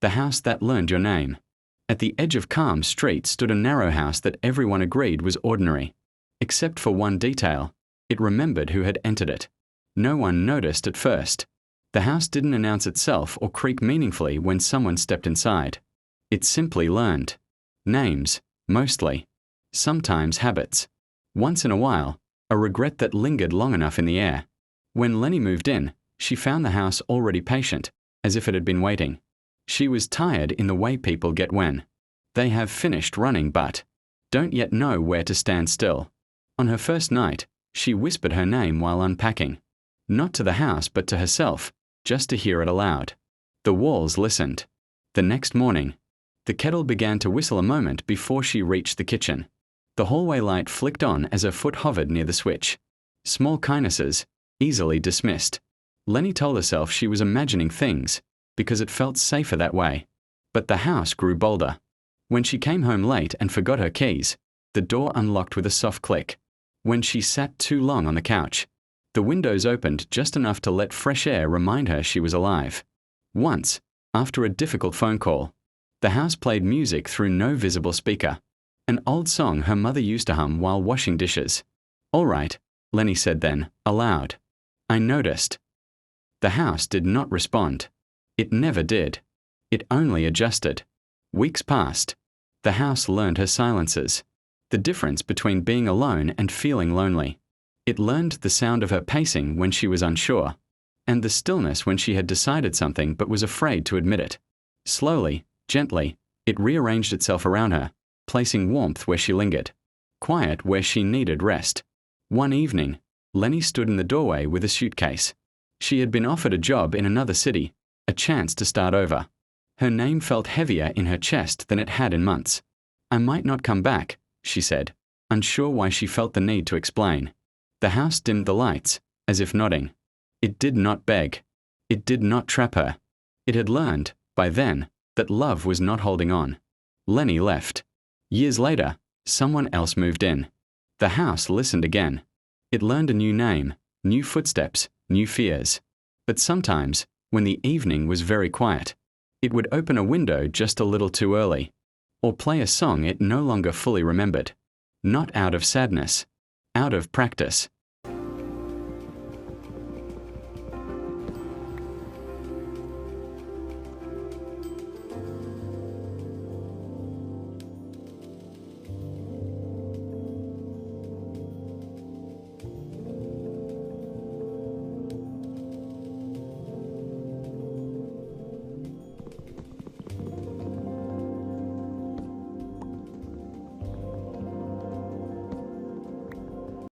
The house that learned your name. At the edge of Calm Street stood a narrow house that everyone agreed was ordinary. Except for one detail. It remembered who had entered it. No one noticed at first. The house didn't announce itself or creak meaningfully when someone stepped inside. It simply learned. Names, mostly. Sometimes habits. Once in a while, a regret that lingered long enough in the air. When Lenny moved in, she found the house already patient, as if it had been waiting. She was tired in the way people get when they have finished running but don't yet know where to stand still. On her first night, she whispered her name while unpacking. Not to the house but to herself, just to hear it aloud. The walls listened. The next morning, the kettle began to whistle a moment before she reached the kitchen. The hallway light flicked on as her foot hovered near the switch. Small kindnesses, easily dismissed. Lenny told herself she was imagining things, because it felt safer that way. But the house grew bolder. When she came home late and forgot her keys, the door unlocked with a soft click. When she sat too long on the couch, the windows opened just enough to let fresh air remind her she was alive. Once, after a difficult phone call, the house played music through no visible speaker. An old song her mother used to hum while washing dishes. "All right," Lenny said then, aloud. "I noticed." The house did not respond. It never did. It only adjusted. Weeks passed. The house learned her silences. The difference between being alone and feeling lonely. It learned the sound of her pacing when she was unsure, and the stillness when she had decided something but was afraid to admit it. Slowly, gently, it rearranged itself around her, placing warmth where she lingered, quiet where she needed rest. One evening, Lenny stood in the doorway with a suitcase. She had been offered a job in another city, a chance to start over. Her name felt heavier in her chest than it had in months. "I might not come back," she said, unsure why she felt the need to explain. The house dimmed the lights, as if nodding. It did not beg. It did not trap her. It had learned, by then, that love was not holding on. Lenny left. Years later, someone else moved in. The house listened again. It learned a new name, new footsteps, new fears. But sometimes, when the evening was very quiet, it would open a window just a little too early, or play a song it no longer fully remembered. Not out of sadness, out of practice.